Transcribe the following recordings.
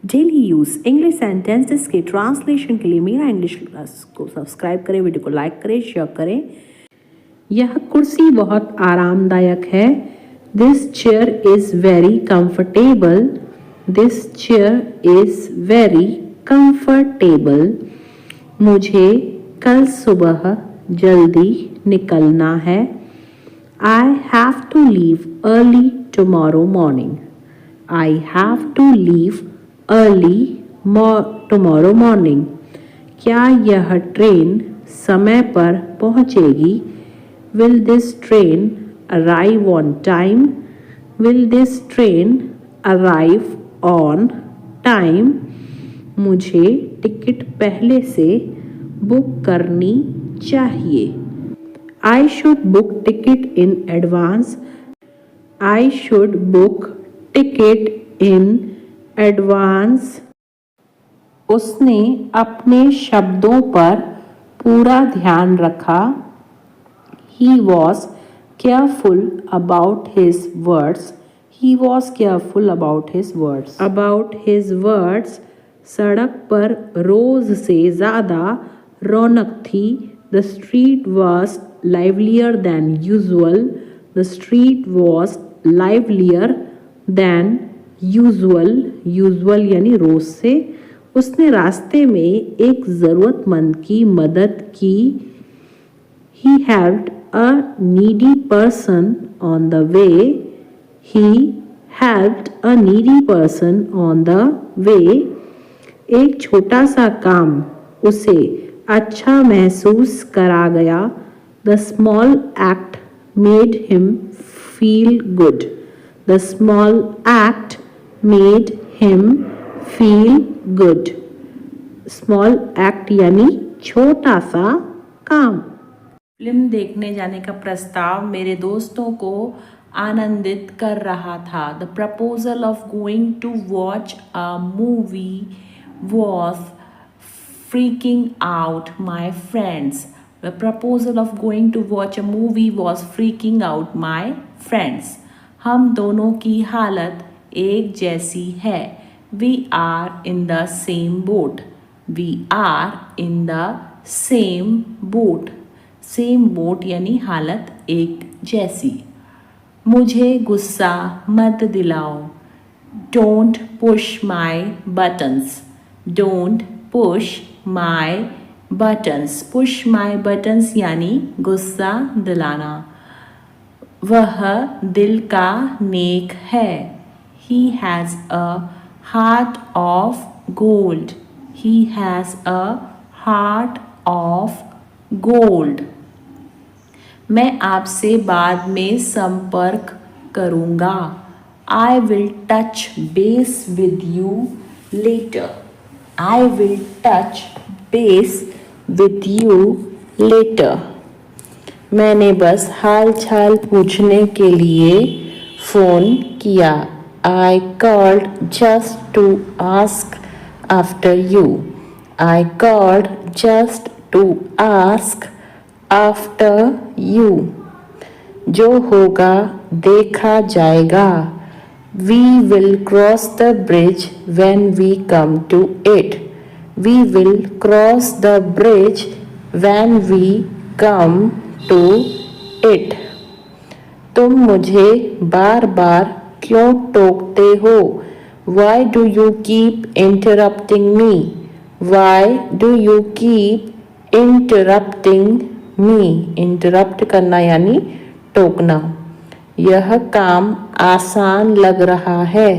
Daily use English sentences के translation के लिए मेरा इंग्लिश क्लास को सब्सक्राइब करें, वीडियो को लाइक करें, शेयर करें। यह कुर्सी बहुत आरामदायक है। This chair is very comfortable. This chair is very comfortable. मुझे कल सुबह जल्दी निकलना है। I have to leave early tomorrow morning. I have to leave early tomorrow morning. क्या यह ट्रेन समय पर पहुंचेगी? Will this train arrive on time? Will this train arrive on time? मुझे टिकट पहले से बुक करनी चाहिए। I should book ticket in advance. I should book ticket in advance. उसने अपने शब्दों पर पूरा ध्यान रखा। He was careful about his words. He was careful about his words. About his words. सड़क पर रोज से ज़्यादा रौनक थी। The street was livelier than usual. The street was livelier than usual. Usual यानी रोज से। उसने रास्ते में एक ज़रूरतमंद की मदद की। He helped a needy person on the way. He helped a needy person on the way. एक छोटा सा काम उसे अच्छा महसूस करा गया। The small act made him feel good. The small act made him feel good. Small act यानी छोटा सा काम। फिल्म देखने जाने का प्रस्ताव मेरे दोस्तों को आनंदित कर रहा था। The proposal of going to watch a movie was freaking out my friends. The proposal of going to watch a movie was freaking out my friends. हम दोनों की हालत एक जैसी है। We are in the same boat. We are in the same boat. Same boat यानी हालत एक जैसी। मुझे गुस्सा मत दिलाओ। Don't push my buttons. Don't push my buttons. Push my buttons यानी गुस्सा दिलाना। वह दिल का नेक है। He has a heart of gold. He has a heart of gold. मैं आपसे बाद में संपर्क करूँगा। I will touch base with you later. I will touch base with you later. मैंने बस हाल चाल पूछने के लिए फ़ोन किया। I called just to ask after you. I called just to ask after you. जो होगा देखा जाएगा। We will cross the bridge when we come to it. We will cross the bridge when we come to it. तुम मुझे बार बार क्यों टोकते हो? Why do you keep interrupting me? Why do you keep interrupting me? Interrupt करना यानी टोकना। यह काम आसान लग रहा है।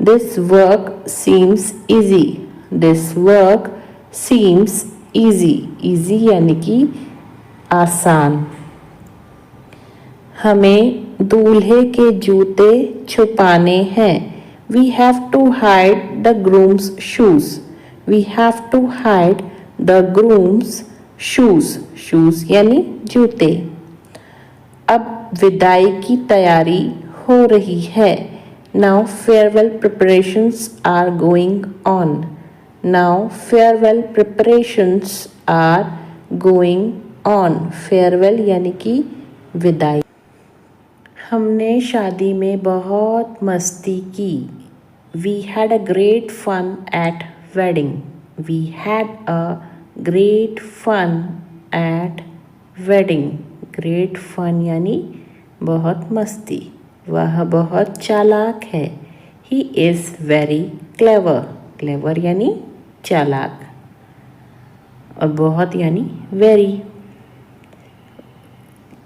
This work seems easy. This work seems easy. Easy यानी कि आसान। हमें दूल्हे के जूते छुपाने हैं। We have to hide the groom's shoes. We have to hide the groom's shoes. Shoes यानी जूते। अब विदाई की तैयारी हो रही है। Now farewell preparations are going on. Now farewell preparations are going on. Farewell यानी कि विदाई। हमने शादी में बहुत मस्ती की। We had a great fun at wedding. We had a great fun at wedding. Great fun यानी बहुत मस्ती. वह बहुत चालाक है. He is very clever. Clever यानी चालाक और बहुत यानी very.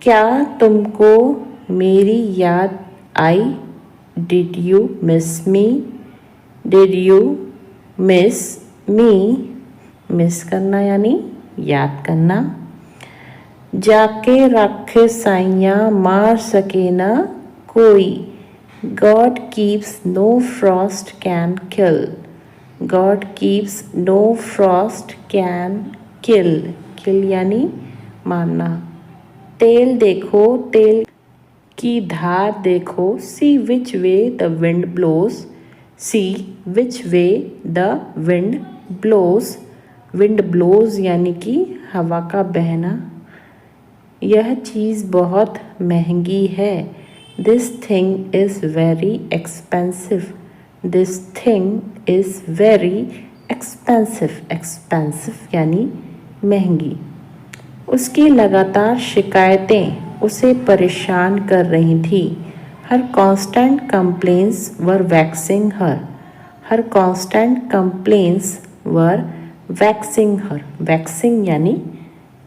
क्या तुमको मेरी याद आई? Did you miss me? Did you miss me? Miss करना यानी याद करना. जाके रखे साइयाँ मार सके ना कोई. God keeps no frost can kill. God keeps no frost can kill. Kill यानी मारना. तेल देखो, तेल की धार देखो. See which way the wind blows. See which way the wind blows. Wind blows यानी कि हवा का बहना. यह चीज़ बहुत महंगी है. This thing is very expensive. This thing is very expensive. Expensive यानी महंगी. उसकी लगातार शिकायतें उसे परेशान कर रही थी. Her constant complaints were vexing her. Her constant complaints were vexing her. Vexing यानी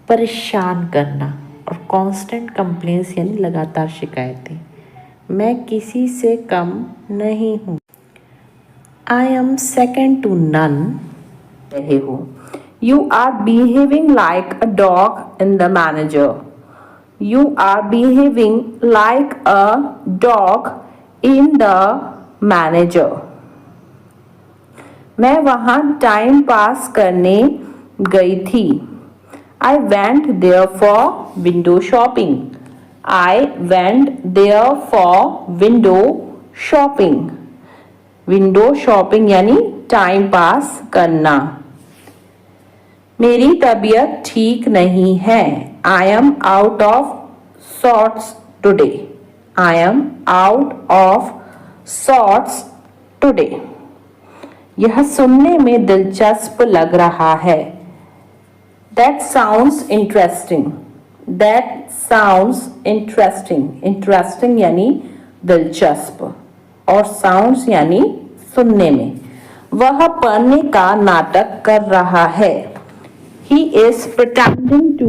परेशान करना और constant complaints यानी लगातार शिकायतें. मैं किसी से कम नहीं हूँ. I am second to none. रहे हो. You are behaving like a dog in the manager. You are behaving like a dog in the manager. मैं वहाँ टाइम पास करने गई थी. I went there for window shopping. I went there for window shopping. Window shopping यानी time pass करना. मेरी तबीयत ठीक नहीं है. I am out of sorts today. I am out of sorts today. यह सुनने में दिलचस्प लग रहा है. That sounds interesting. That sounds interesting. Interesting यानी दिलचस्प और sounds यानी सुनने में. वह पढ़ने का नाटक कर रहा है. He is pretending to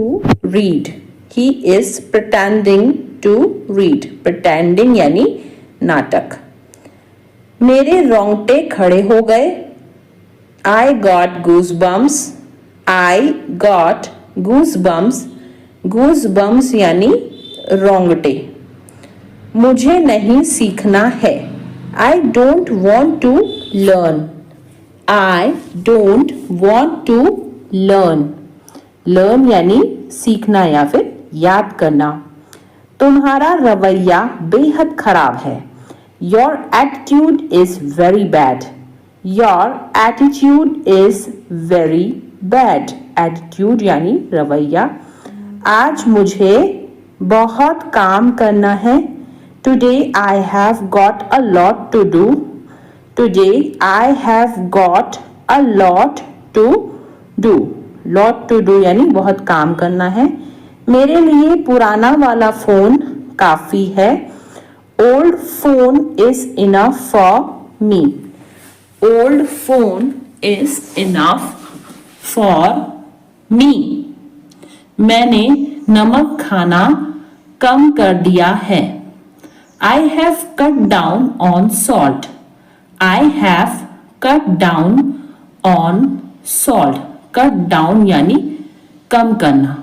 read. He is pretending to read. Pretending यानी नाटक. मेरे रोंगटे खड़े हो गए. I got goosebumps. I got goosebumps. Goosebumps यानी रोंगटे. मुझे नहीं सीखना है. I don't want to learn. I don't want to learn. Learn यानी सीखना या फिर याद करना. तुम्हारा रवैया बेहद खराब है. Your attitude is very bad. Your attitude is very bad. Attitude यानी रवैया. आज मुझे बहुत काम करना है. Today I have got a lot to do. Today I have got a lot to do. Lot to do यानी बहुत काम करना है. मेरे लिए पुराना वाला फोन काफी है. Old phone is enough for me. Old phone is enough for me. मैंने नमक खाना कम कर दिया है. I have cut down on salt. I have cut down on salt. Cut down यानी कम करना.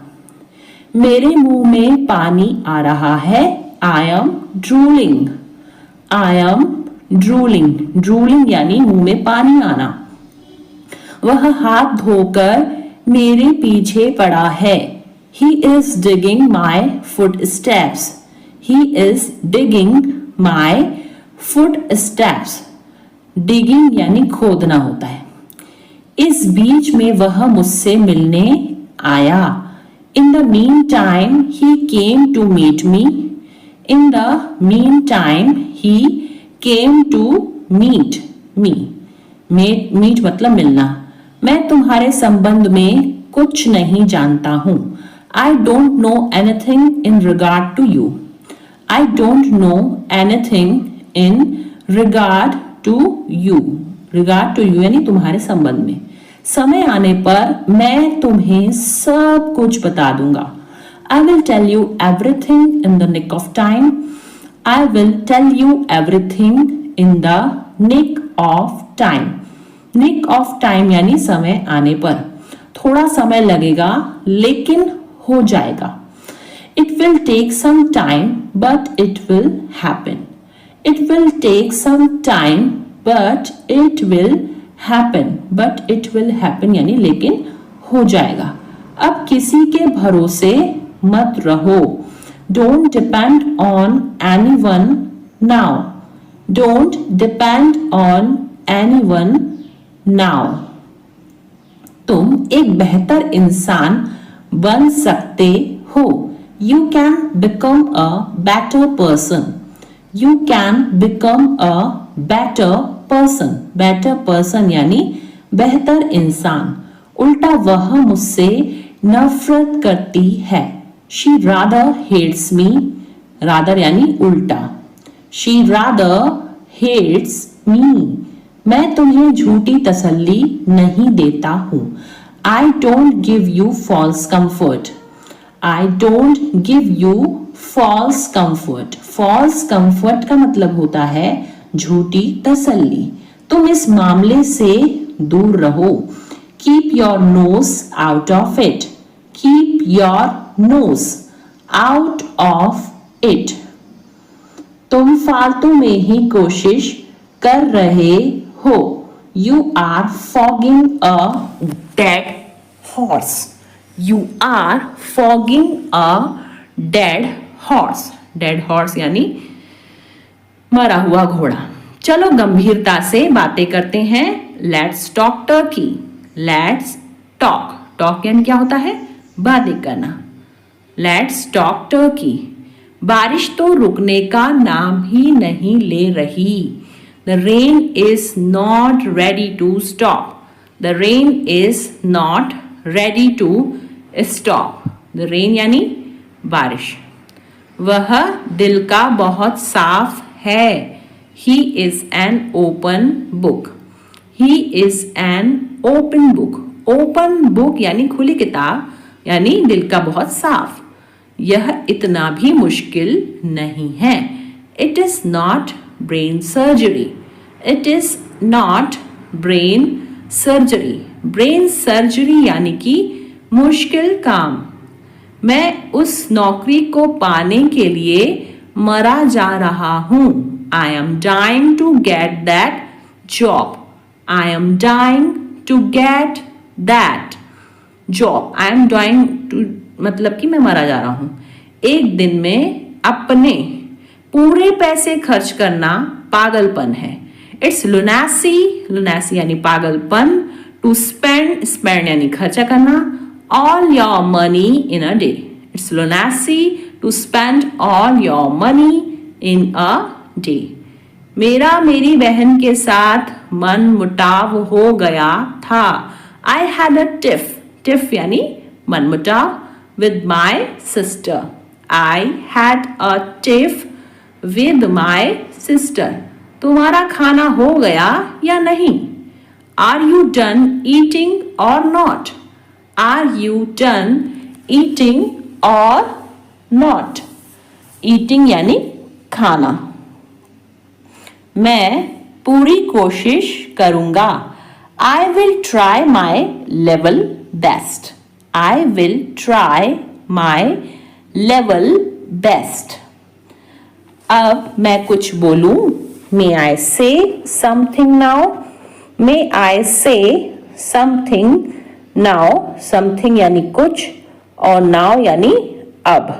मेरे मुंह में पानी आ रहा है. I am drooling. I am drooling. Drooling यानी मुंह में पानी आना. वह हाथ धोकर मेरे पीछे पड़ा है. He is digging my footsteps. He is digging my footsteps. Digging यानी खोदना होता है. इस बीच में वह मुझसे मिलने आया. In the meantime, he came to meet me. In the meantime, he came to meet meet मतलब मिलना। मैं तुम्हारे संबंध में कुछ नहीं जानता हूँ। I don't know anything in regard to you. I don't know anything in regard to you. regard to you यानी तुम्हारे संबंध में। समय आने पर मैं तुम्हें सब कुछ बता दूंगा। I will tell you everything in the nick of time. I will tell you everything in the nick of time. nick of time यानी समय आने पर। थोड़ा समय लगेगा लेकिन हो जाएगा। It will take some time but it will happen. It will take some time but it will happen. But it will happen यानी लेकिन हो जाएगा। अब किसी के भरोसे मत रहो। Don't depend on anyone now. Don't depend on anyone now. तुम एक बेहतर इंसान बन सकते हो। You can become a better person. You can become a better person. Better person यानी बेहतर इंसान। उल्टा वह मुझसे नफरत करती है। She rather hates me. Rather यानी उल्टा। She rather hates me. मैं तुम्हें झूठी तसल्ली नहीं देता हूँ। I don't give you false comfort. I don't give you false comfort. False comfort का मतलब होता है झूठी तसल्ली। तुम इस मामले से दूर रहो। Keep your nose out of it. Keep your nose out of it. तुम फालतू में ही कोशिश कर रहे हो। You are fogging a dead horse. You are fogging a dead horse. Dead horse यानी मरा हुआ घोड़ा। चलो गंभीरता से बातें करते हैं। Let's talk turkey. Let's talk. Talk यानी क्या होता है? बातें करना। Let's talk turkey. बारिश तो रुकने का नाम ही नहीं ले रही। The rain is not ready to stop. The rain is not ready to stop. The rain यानी बारिश। वह दिल का बहुत साफ है। He is an open book. He is an open book. Open book यानी खुली किताब यानी दिल का बहुत साफ। यह इतना भी मुश्किल नहीं है। It is not brain surgery. It is not brain surgery. Brain surgery यानी कि मुश्किल काम। मैं उस नौकरी को पाने के लिए मरा जा रहा हूँ। I am dying to get that job. I am dying to get that job. I am dying to मतलब कि मैं मरा जा रहा हूँ। एक दिन में अपने पूरे पैसे खर्च करना पागलपन है। It's lunacy. Lunacy यानी पागलपन। To spend. Spend यानी खर्चा करना। All your money in a day. It's lunacy to spend all your money in a day. मेरा मेरी बहन के साथ मन मुटाव हो गया था। I had a tiff. Tiff यानी मन मुटाव with my sister. I had a tiff with my sister. तुम्हारा खाना हो गया या नहीं? Are you done eating or not? Are you done eating or not? Eating यानी खाना। मैं पूरी कोशिश करूंगा। I will try my level best. I will try my level best. अब मैं कुछ बोलूं? May I say something now? May I say something now? Something यानी कुछ और now यानी अब।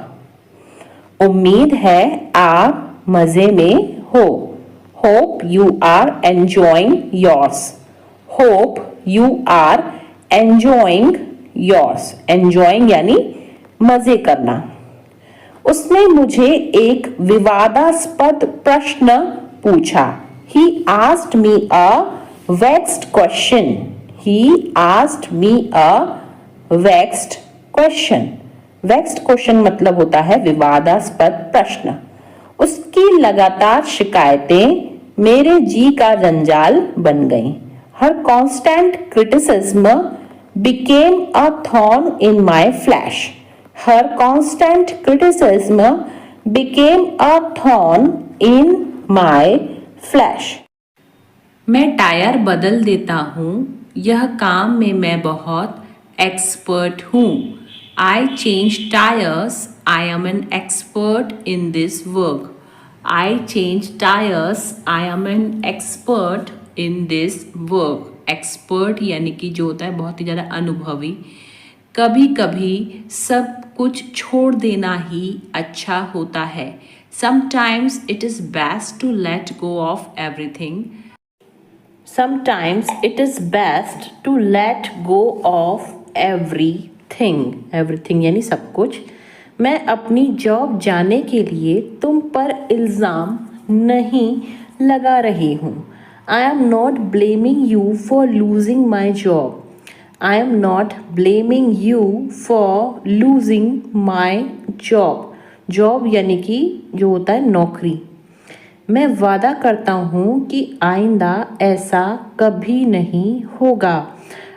उम्मीद है आप मजे में हो। Hope you are enjoying yours. Hope you are enjoying yours. Enjoying यानी मजे करना। उसने मुझे एक विवादास्पद प्रश्न पूछा। He asked me a vexed question. He asked me a vexed question. Vexed question मतलब होता है विवादास्पद प्रश्न. उसकी लगातार शिकायतें मेरे जी का जंजाल बन गईं. Her constant criticism became a thorn in my flesh. Her constant criticism became a thorn in my flesh. मैं टायर बदल देता हूँ. यह काम में मैं बहुत एक्सपर्ट हूँ. I change tires. I am an expert in this work. I change tires. I am an expert in this work. Expert यानी कि जो होता है बहुत ही ज़्यादा अनुभवी. कभी कभी सब कुछ छोड़ देना ही अच्छा होता है. Sometimes it is best to let go of everything. Sometimes it is best to let go of everything. Everything यानी सब कुछ. मैं अपनी जॉब जाने के लिए तुम पर इल्ज़ाम नहीं लगा रही हूँ. I am not blaming you for losing my job. I am not blaming you for losing my job. Job यानी कि जो होता है नौकरी. मैं वादा करता हूँ कि आइंदा ऐसा कभी नहीं होगा.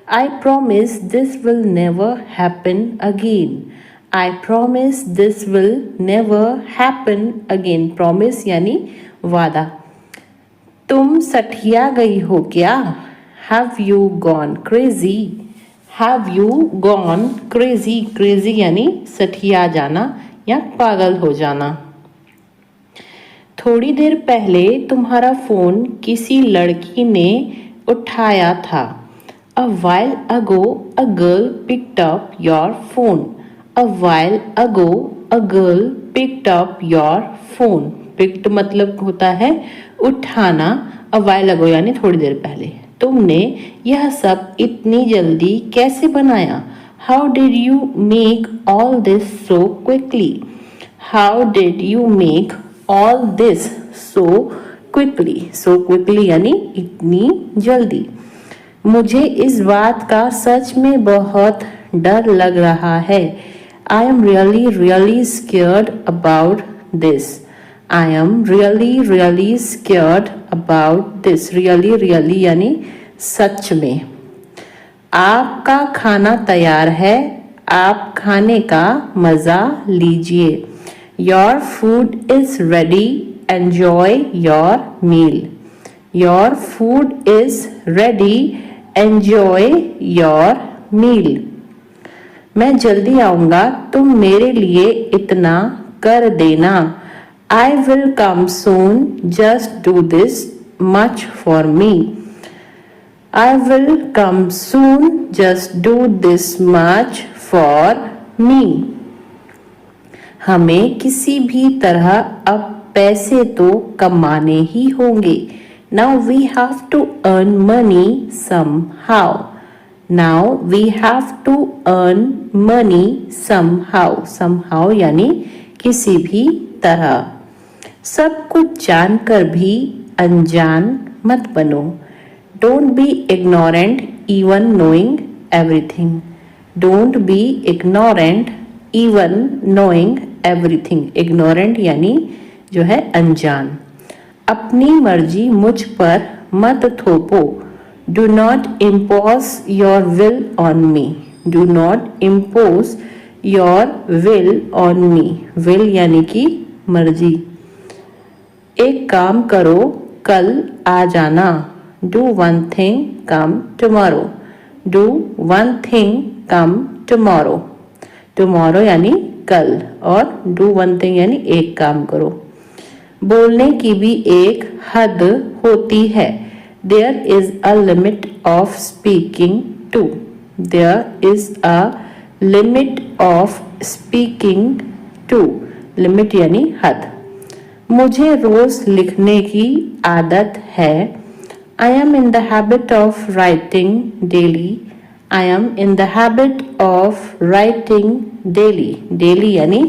I promise this will never happen again. I promise this will never happen again. Promise यानी वादा. तुम सठिया गई हो क्या? Have you gone crazy? Have you gone crazy? Crazy यानी सठिया जाना या पागल हो जाना. थोड़ी देर पहले तुम्हारा फोन किसी लड़की ने उठाया था. A while ago a girl picked up your phone. A while ago a girl picked up your phone. Picked मतलब होता है उठाना. A while ago यानी थोड़ी देर पहले. तुमने यह सब इतनी जल्दी कैसे बनाया? How did you make all this so quickly? How did you make all this so quickly? So quickly यानी इतनी जल्दी. मुझे इस बात का सच में बहुत डर लग रहा है. I am really scared about this. I am really scared about this. Really यानी सच में. आपका खाना तैयार है. आप खाने का मज़ा लीजिए. Your food is ready. Enjoy your meal. Your food is ready. Enjoy your meal. मैं जल्दी आऊँगा. तुम मेरे लिए इतना कर देना. I will come soon. Just do this much for me. I will come soon. Just do this much for me. हमें किसी भी तरह अब पैसे तो कमाने ही होंगे. Now we have to earn money somehow. Now we have to earn money somehow. Somehow यानी किसी भी तरह. सब कुछ जानकर भी अनजान मत बनो. Don't be ignorant even knowing everything. Don't be ignorant even knowing everything. Ignorant यानी जो है अनजान. अपनी मर्जी मुझ पर मत थोपो. Do not impose your will on me. Do not impose your will on me. Will यानी कि मर्जी. एक काम करो, कल आ जाना. Do one thing, come tomorrow. Do one thing, come tomorrow. Tomorrow यानी कल और do one thing यानी एक काम करो. बोलने की भी एक हद होती है. There is a limit of speaking too. There is a limit of speaking too. Limit यानी हद. मुझे रोज लिखने की आदत है. I am in the habit of writing daily. I am in the habit of writing daily. Daily यानी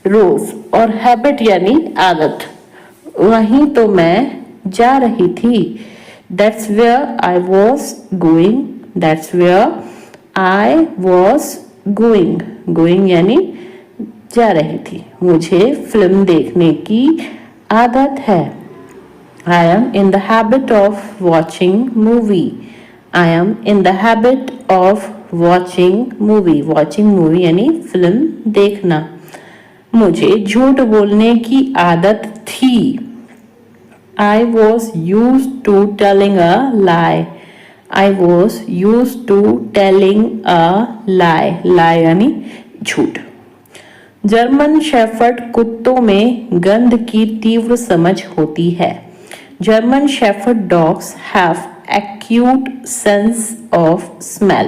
रोज और habit यानी आदत. वहीं तो मैं जा रही थी. That's where I was going. That's where I was going. Going यानी जा रही थी. मुझे फिल्म देखने की आदत है. I am in the habit of watching movie. I am in the habit of watching movie. Watching movie यानी फिल्म देखना. मुझे झूठ बोलने की आदत थी. I was used to telling a lie. I was used to telling a lie. Lie यानी झूठ. जर्मन शेफर्ड कुत्तों में गंध की तीव्र समझ होती है. German Shepherd dogs have acute sense of smell.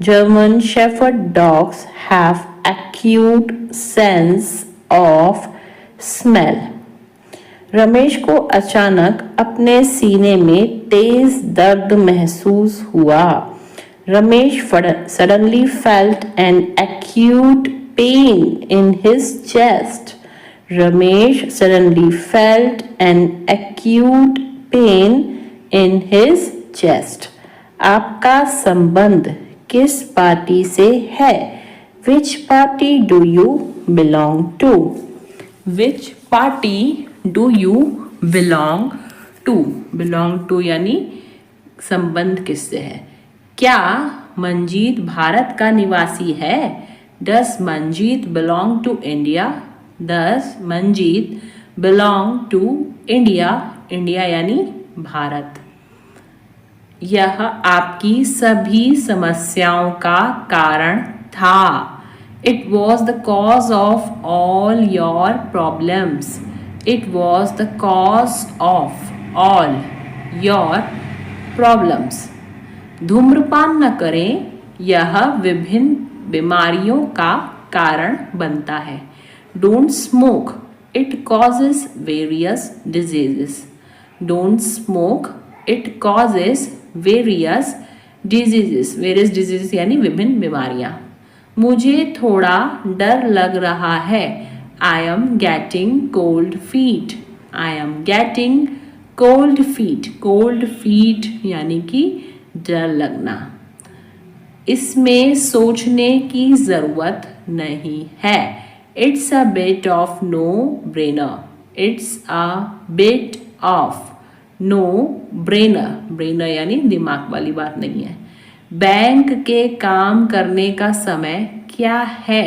German Shepherd dogs have acute sense of smell. Ramesh को अचानक अपने सीने में तेज दर्द महसूस हुआ. Ramesh suddenly felt an acute pain in his chest. Ramesh suddenly felt an acute pain in his chest. आपका संबंध किस पार्टी से है? Which party do you belong to? Which party do you belong to? Belong to यानी संबंध किससे है? क्या मंजीत भारत का निवासी है? Does Manjeet belong to India? Does Manjeet belong to India? India यानी भारत. यह आपकी सभी समस्याओं का कारण था. It was the cause of all your problems. It was the cause of all your problems. धूम्रपान न करें, यह विभिन्न बीमारियों का कारण बनता है. Don't smoke. It causes various diseases. Don't smoke. It causes various diseases. Various diseases यानी विभिन्न बीमारियां. मुझे थोड़ा डर लग रहा है. I am getting cold feet. I am getting cold feet. Cold feet यानी कि डर लगना. इसमें सोचने की जरूरत नहीं है. It's a bit of no-brainer. It's a bit of no-brainer. Brainer यानी दिमाग वाली बात नहीं है. बैंक के काम करने का समय क्या है?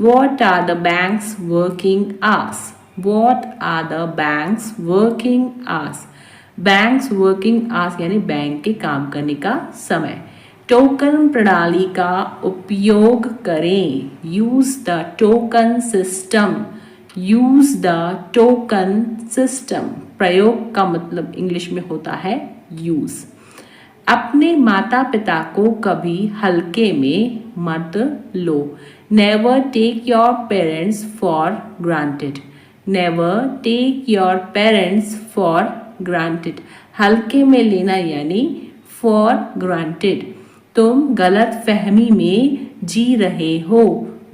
What are the bank's working hours? What are the bank's working hours? Bank's working hours यानी बैंक के काम करने का समय. टोकन प्रणाली का उपयोग करें. Use the token system. Use the token system. प्रयोग का मतलब इंग्लिश में होता है यूज. अपने माता पिता को कभी हल्के में मत लो. Never take your parents for granted. Never take your parents for granted. हल्के में लेना यानी फॉर ग्रांटेड. तुम गलत फहमी में जी रहे हो.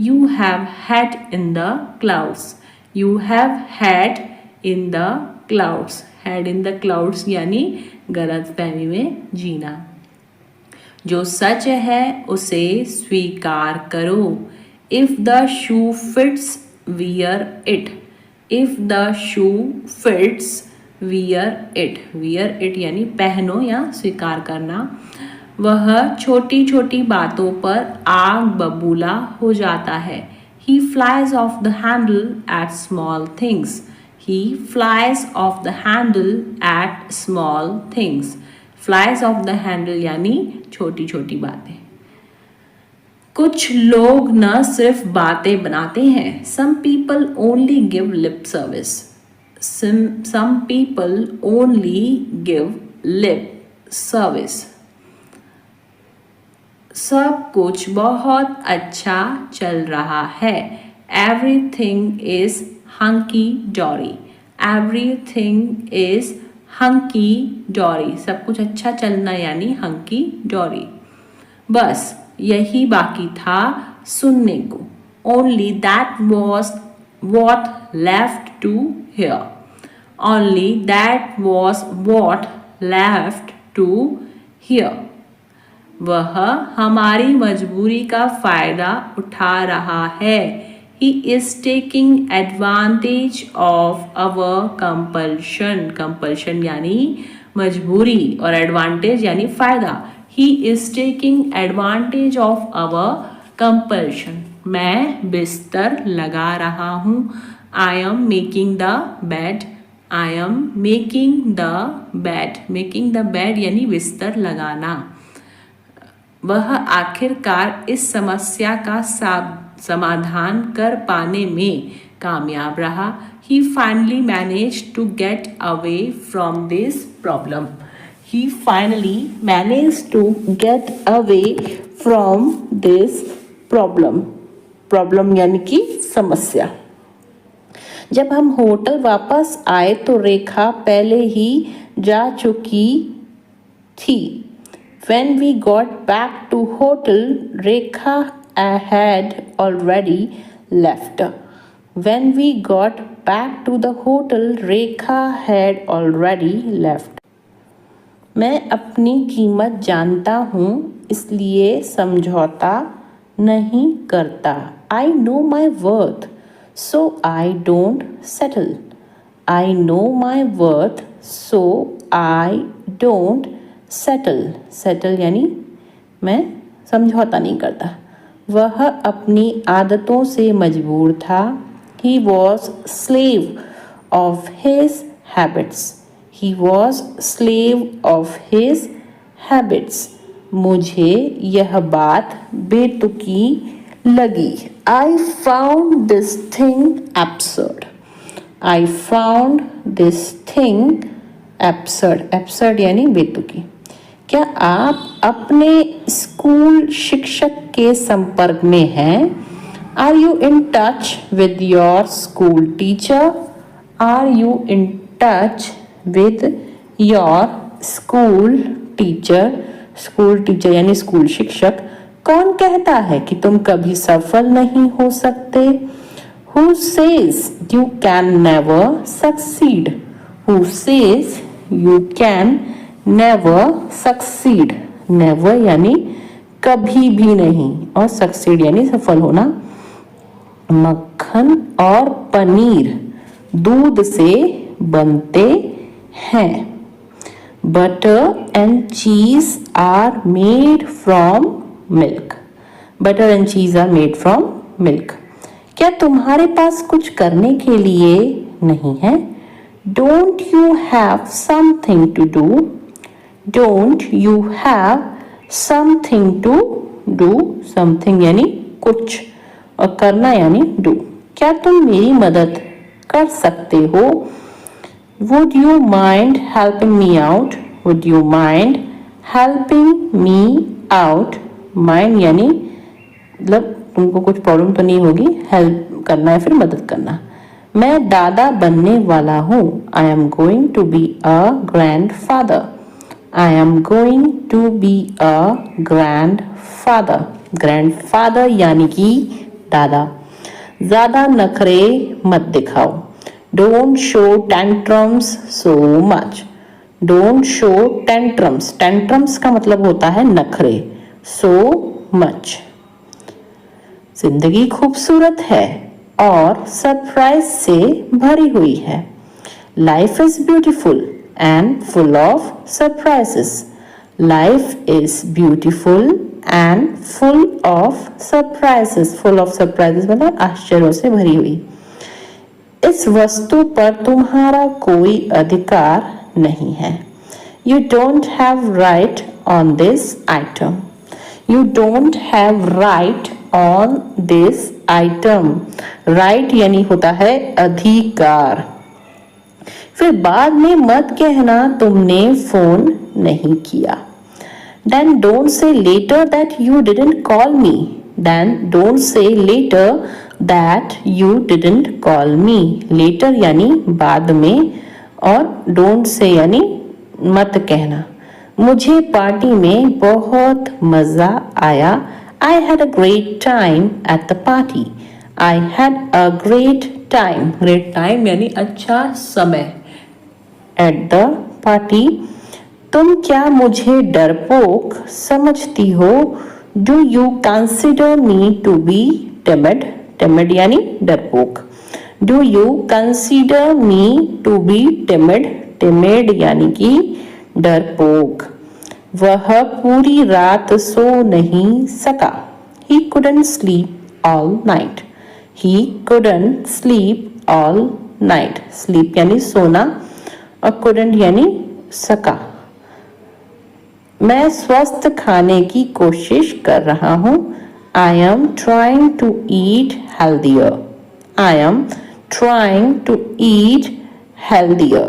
You have had in the clouds. You have had in the clouds. Had in the clouds यानी गलत फहमी में जीना. जो सच है उसे स्वीकार करो. If the shoe fits wear it. If the shoe fits wear it. Wear it यानी पहनो या स्वीकार करना. वह छोटी छोटी बातों पर आग बबूला हो जाता है. He flies off the handle at small things. He flies off the handle at small things. Flies off the handle यानी छोटी छोटी बातें. कुछ लोग न सिर्फ बातें बनाते हैं. Some people only give lip service. Some people only give lip service. सब कुछ बहुत अच्छा चल रहा है. Everything is hunky dory. Everything is hunky dory. सब कुछ अच्छा चलना यानी hunky dory. बस यही बाकी था सुनने को. Only that was what left to hear. only that was what left to hear. वह हमारी मजबूरी का फायदा उठा रहा है. He is taking advantage of our compulsion. Compulsion यानी मजबूरी और advantage यानी फायदा. He is taking advantage of our compulsion. मैं बिस्तर लगा रहा हूँ. I am making the bed. I am making the bed. Making the bed यानी बिस्तर लगाना. वह आखिरकार इस समस्या का समाधान कर पाने में कामयाब रहा. He finally managed to get away from this problem. He finally managed to get away from this problem. Problem यानी कि समस्या. जब हम होटल वापस आए तो रेखा पहले ही जा चुकी थी. When we got back to hotel, Rekha had already left. When we got back to the hotel, Rekha had already left. मैं अपनी कीमत जानता हूँ इसलिए समझौता नहीं करता. I know my worth, so I don't settle. I know my worth, so I don't settle यानी मैं समझौता नहीं करता. वह अपनी आदतों से मजबूर था. He was slave of his habits. He was slave of his habits. मुझे यह बात बेतुकी लगी. I found this thing absurd. I found this thing absurd. Absurd यानी बेतुकी. क्या आप अपने स्कूल शिक्षक के संपर्क में हैं? Are you in touch with your school teacher? Are you in touch with your school teacher? School teacher यानी स्कूल शिक्षक. कौन कहता है कि तुम कभी सफल नहीं हो सकते? Who says you can never succeed? Who says you can never succeed? never यानी कभी भी नहीं और succeed यानी सफल होना. मक्खन और पनीर दूध से बनते हैं. Butter and cheese are made from milk. Butter and cheese are made from milk. क्या तुम्हारे पास कुछ करने के लिए नहीं है? Don't you have something to do? Don't you have something to do? Something यानी कुछ और करना यानी do. क्या तुम मेरी मदद कर सकते हो? Would you mind helping me out? Would you mind helping me out? Mind यानी मतलब तुमको कुछ प्रॉब्लम तो नहीं होगी. हेल्प करना है फिर मदद करना. मैं दादा बनने वाला हूँ. I am going to be a grandfather. I am going to be a grandfather. Grandfather यानी कि दादा. ज़्यादा नखरे मत दिखाओ. Don't show tantrums so much. Don't show tantrums. Tantrums का मतलब होता है नखरे. So much. जिंदगी खूबसूरत है और सरप्राइज से भरी हुई है. Life is beautiful and full of surprises. Life is beautiful and full of surprises. Full of surprises मतलब आश्चर्यों से भरी हुई. इस वस्तु पर तुम्हारा कोई अधिकार नहीं है. You don't have right on this item. You don't have right on this item. Right यानी होता है अधिकार. फिर बाद में मत कहना तुमने फोन नहीं किया. Then don't say later that you didn't call me. Then don't say later that you didn't call me. Later यानी बाद में और don't say यानी मत कहना. मुझे पार्टी में बहुत मज़ा आया. I had a great time at the party. I had a great time. Great time यानी अच्छा समय. at the party. तुम क्या मुझे डरपोक समझती हो? Do you consider me to be timid? Timid यानी डरपोक. Do you consider me to be timid? Timid यानी कि डरपोक. वह पूरी रात सो नहीं सका. He couldn't sleep all night. He couldn't sleep all night. Sleep यानी सोना और couldn't यानी सका. मैं स्वस्थ खाने की कोशिश कर रहा हूँ. I am trying to eat healthier. I am trying to eat healthier.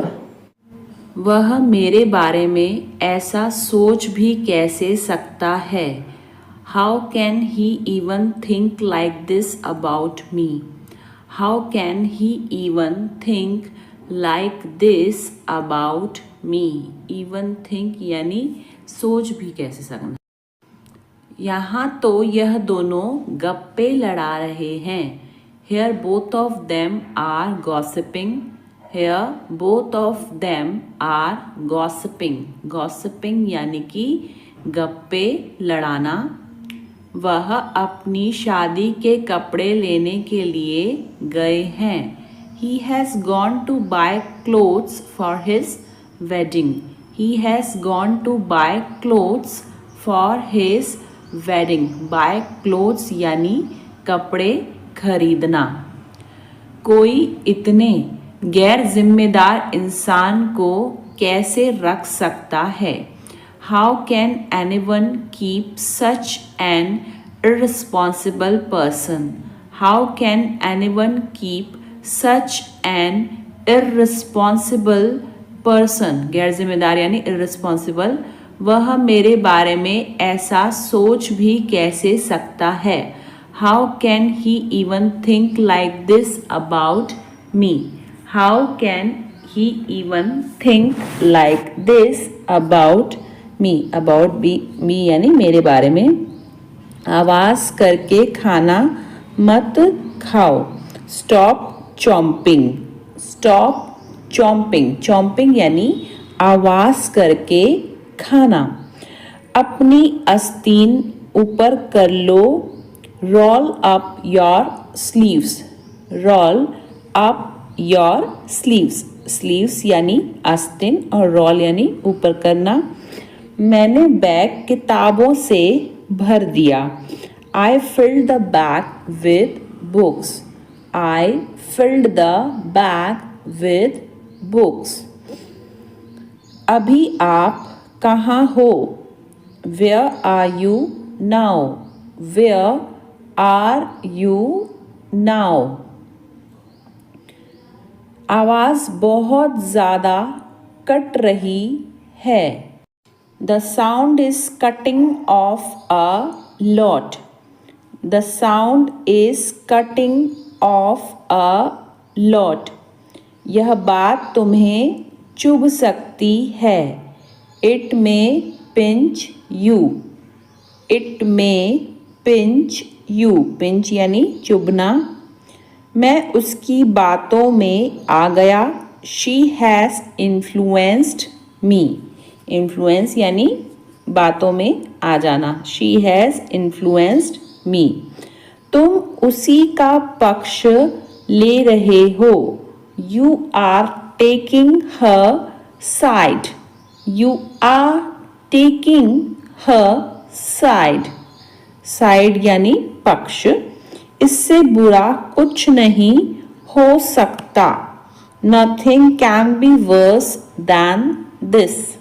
वह मेरे बारे में ऐसा सोच भी कैसे सकता है? How can he even think like this about me? How can he even think like this about me? Even think यानी सोच भी कैसे सकना. यहाँ तो यह दोनों गप्पे लड़ा रहे हैं. Here both of them are gossiping. Here both of them are gossiping. Gossiping यानी कि गप्पे लड़ाना. वह अपनी शादी के कपड़े लेने के लिए गए हैं. He has gone to buy clothes for his wedding. He has gone to buy clothes for his wedding. Buy clothes यानी कपड़े खरीदना. कोई इतने गैर जिम्मेदार इंसान को कैसे रख सकता है? How can anyone keep such an irresponsible person? How can anyone keep such an irresponsible person? गैर जिम्मेदार यानी irresponsible. वह मेरे बारे में ऐसा सोच भी कैसे सकता है? How can he even think like this about me? How can he even think like this about me? About me यानी मेरे बारे में. आवाज़ करके खाना मत खाओ. Stop chomping. Stop chomping. Chomping यानी आवाज़ करके खाना. अपनी आस्तीन ऊपर कर लो. Roll up your sleeves. Roll up your sleeves. Sleeves यानी आस्तीन और roll यानी ऊपर करना. मैंने बैग किताबों से भर दिया. I filled the bag with books. I filled the bag with books. अभी आप कहाँ हो? Where are you now? Where are you now? आवाज़ बहुत ज़्यादा कट रही है. The sound is cutting off a lot. The sound is cutting off a lot. यह बात तुम्हें चुभ सकती है. It may pinch you. It may pinch you. Pinch यानी चुभना. मैं उसकी बातों में आ गया. She has influenced me. Influence यानी बातों में आ जाना. She has influenced me. तुम उसी का पक्ष ले रहे हो. You are taking her side. You are taking her side. Side यानी पक्ष. इससे बुरा कुछ नहीं हो सकता. Nothing can be worse than this.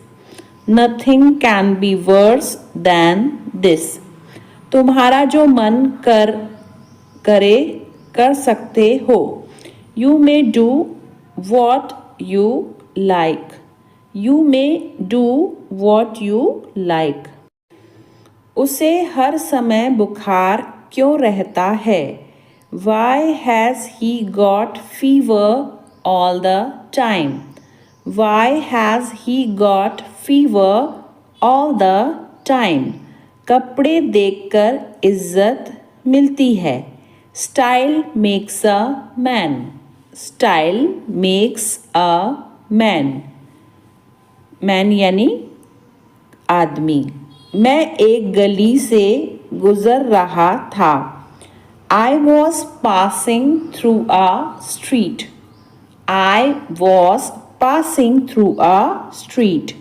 Nothing can be worse than this. तुम्हारा जो मन कर सकते हो. You may do what you like. You may do what you like. उसे हर समय बुखार क्यों रहता है? Why has he got fever all the time? Why has he got fever all the time? कपड़े देखकर इज्जत मिलती है. Style makes a man. Style makes a man. Man यानी आदमी। मैं एक गली से गुजर रहा था। I was passing through a street. I was passing through a street.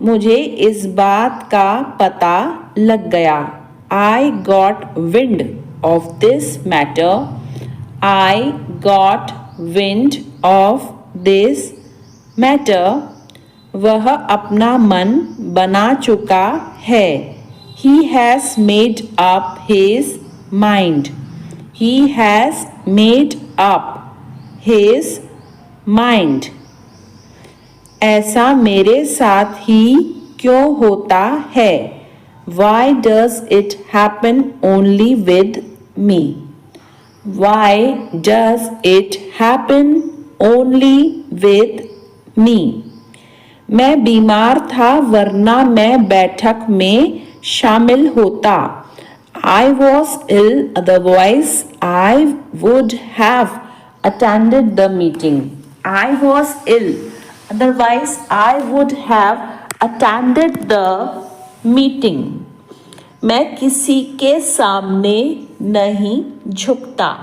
मुझे इस बात का पता लग गया। I got wind of this matter. I got wind of this matter. वह अपना मन बना चुका है। He has made up his mind. He has made up his mind. ऐसा मेरे साथ ही क्यों होता है? Why does it happen only with me? Why does it happen only with me? मैं बीमार था वरना मैं बैठक में शामिल होता। I was ill, otherwise I would have attended the meeting. I was ill, otherwise I would have attended the meeting. मैं किसी के सामने नहीं झुकता।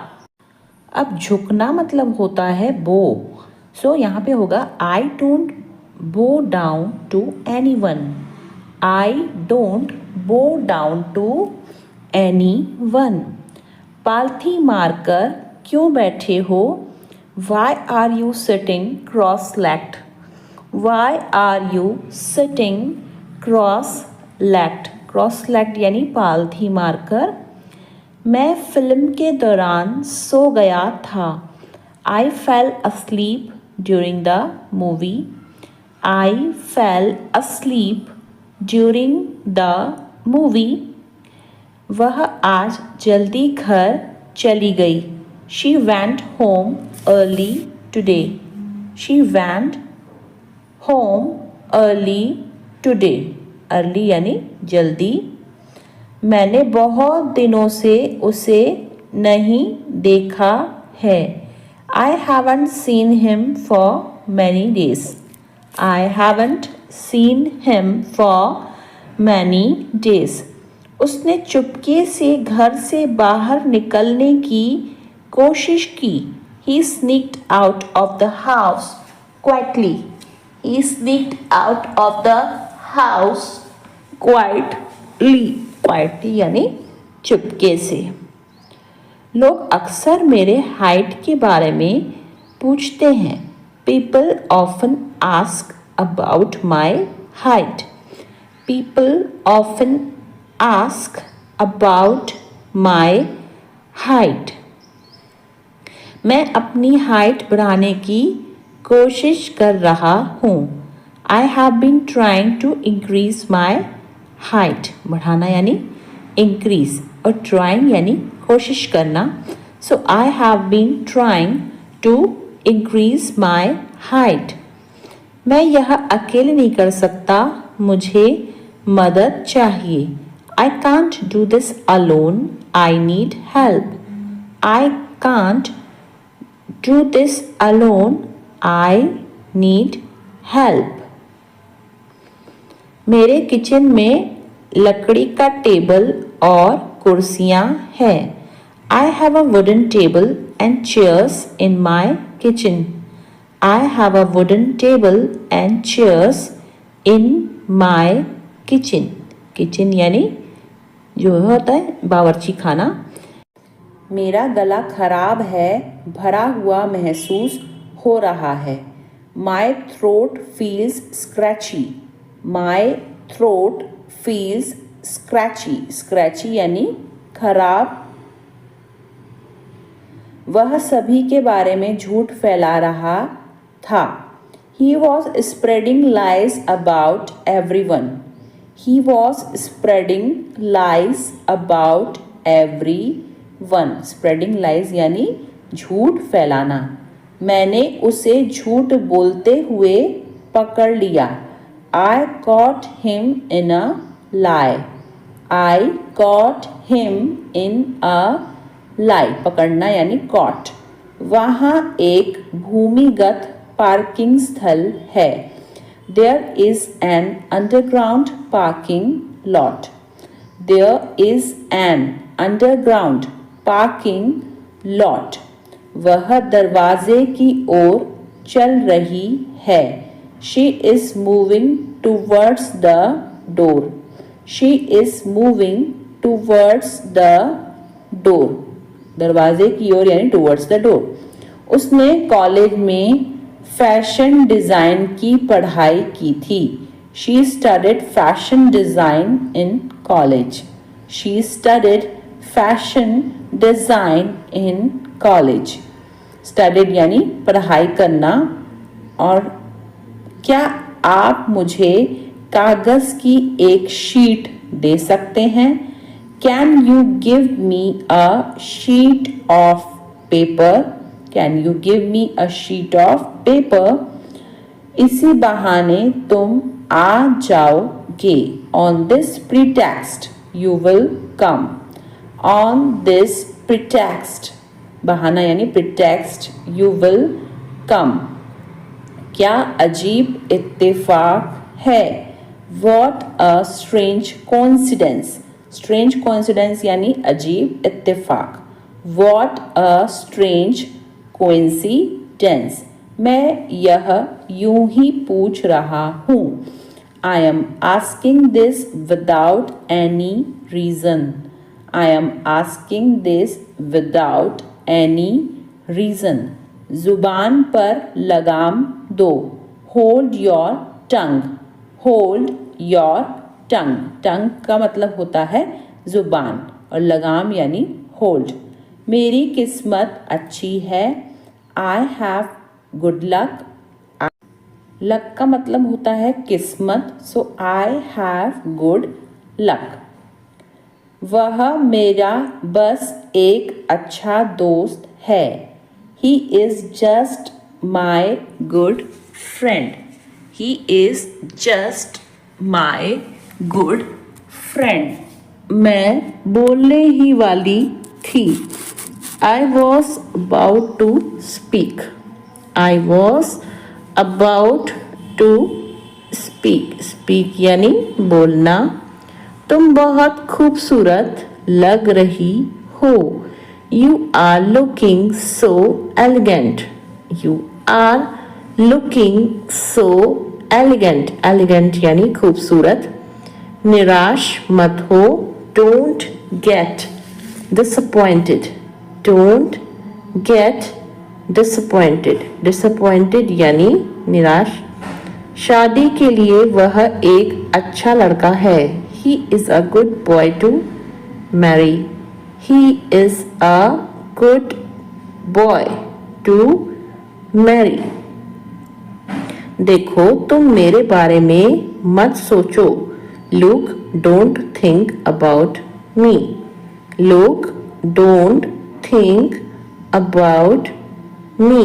अब झुकना मतलब होता है बो। सो यहाँ पे होगा I don't bow down to anyone. I don't bow down to anyone. पालथी मारकर क्यों बैठे हो? Why are you sitting cross-legged? Why are you sitting cross-legged? Cross-legged यानी पालथी मारकर। मैं फिल्म के दौरान सो गया था। I fell asleep during the movie. I fell asleep during the movie. वह आज जल्दी घर चली गई। She went home early today. She went home early today. Early यानी जल्दी। मैंने बहुत दिनों से उसे नहीं देखा है। I haven't seen him for many days. I haven't seen him for many days. उसने चुपके से घर से बाहर निकलने की कोशिश की। He sneaked out of the house quietly. He sneaked out of the house quietly. Quietly यानी चुपके से। लोग अक्सर मेरे हाइट के बारे में पूछते हैं। People often ask about my height. People often ask about my height. मैं अपनी हाइट बढ़ाने की कोशिश कर रहा हूँ। I have been trying to increase my height. बढ़ाना यानी increase और trying यानी कोशिश करना। So I have been trying to increase my height. मैं यह अकेले नहीं कर सकता, मुझे मदद चाहिए। I can't do this alone. I need help. I can't do this alone. I need help. मेरे किचन में लकड़ी का टेबल और कुर्सियाँ हैं। I have a wooden table and chairs in my kitchen. I have a wooden table and chairs in my kitchen. Kitchen यानी जो होता है बावर्ची खाना। मेरा गला खराब है, भरा हुआ महसूस हो रहा है। My throat feels scratchy. My throat feels scratchy. Scratchy यानी खराब। वह सभी के बारे में झूठ फैला रहा था। He was spreading lies about everyone. He was spreading lies about everyone. Spreading lies यानी झूठ फैलाना। मैंने उसे झूठ बोलते हुए पकड़ लिया। I caught him in a lie. I caught him in a lie. पकड़ना यानी caught. वहाँ एक भूमिगत पार्किंग स्थल है। There is an underground parking lot. There is an underground parking lot. वह दरवाजे की ओर चल रही है. She is moving towards the door. She is moving towards the door. दरवाजे की ओर यानी towards the door. उसने कॉलेज में फैशन डिज़ाइन की पढ़ाई की थी. She studied fashion design in college. She studied fashion design in college. Studied यानी पढ़ाई करना. और क्या आप मुझे कागज़ की एक शीट दे सकते हैं? Can you give me a sheet of paper? Can you give me a sheet of paper? इसी बहाने तुम आ जाओगे. On this pretext you will come. On this pretext, बहाना यानी pretext, you will come. क्या अजीब इत्तेफाक है. What a strange coincidence. Strange coincidence यानी अजीब इत्तेफाक. What a strange coincidence. मैं यह यूं ही पूछ रहा हूँ. I am asking this without any reason. I am asking this without any reason. जुबान पर लगाम दो. Hold your tongue. Hold your tongue. Tongue का मतलब होता है जुबान और लगाम यानी hold. मेरी किस्मत अच्छी है. I have good luck. Luck का मतलब होता है किस्मत. So I have good luck. वह मेरा बस एक अच्छा दोस्त है. He is just my good friend. He is just my good friend. मैं बोलने ही वाली थी. I was about to speak. I was about to speak. Speak यानी बोलना. तुम बहुत खूबसूरत लग रही हो. You are looking so elegant. You are looking so elegant. Elegant यानी खूबसूरत. निराश मत हो. Don't get disappointed. Don't get disappointed. Disappointed यानी निराश. शादी के लिए वह एक अच्छा लड़का है. He is a good boy to marry. He is a good boy to marry. देखो तुम मेरे बारे में मत सोचो. Look don't think about me. Look don't think about me.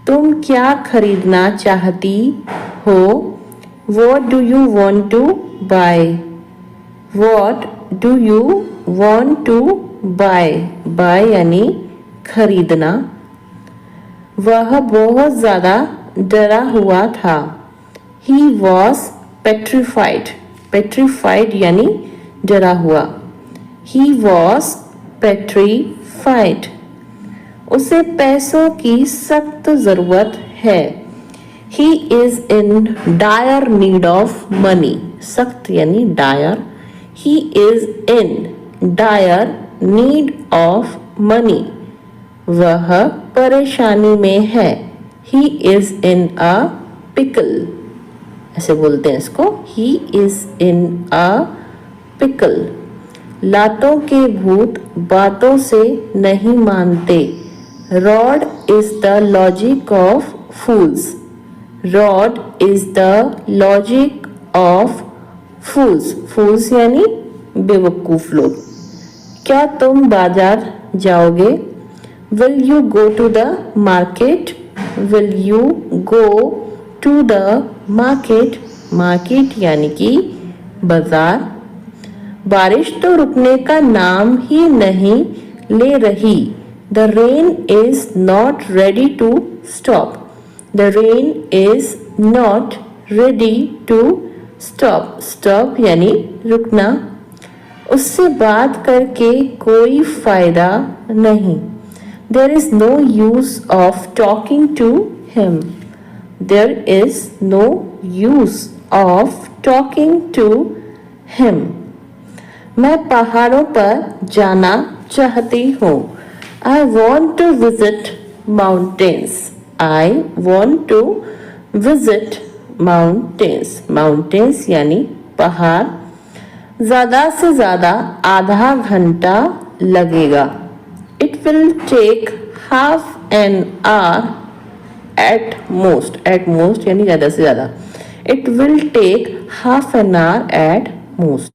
तुम क्या खरीदना चाहती हो? What do you want to buy? What do you want to buy? Buy यानी खरीदना. वह बहुत ज़्यादा डरा हुआ था. He was petrified. Petrified यानी डरा हुआ. He was petrified. उसे पैसों की सख्त ज़रूरत है. He is in dire need of money. सख्त यानी dire. He is in dire need of money. वह परेशानी में है. He is in a pickle. ऐसे बोलते हैं इसको. He is in a pickle. लातों के भूत बातों से नहीं मानते. Rod is the logic of fools. Rod is the logic of fools. Fools यानी बेवकूफ लोग. क्या तुम बाजार जाओगे? Will you go to the market? Will you go to the market? Market यानी कि बाजार. बारिश तो रुकने का नाम ही नहीं ले रही. The rain is not ready to stop. The rain is not ready to stop, stop यानी रुकना, उससे बात करके कोई फायदा नहीं, there is no use of talking to him, there is no use of talking to him. मैं पहाड़ों पर जाना चाहती हूँ, I want to visit mountains, I want to visit mountains, mountains यानी पहाड़, ज़्यादा से ज़्यादा आधा घंटा लगेगा, it will take half an hour at most यानी ज़्यादा से ज़्यादा, it will take half an hour at most.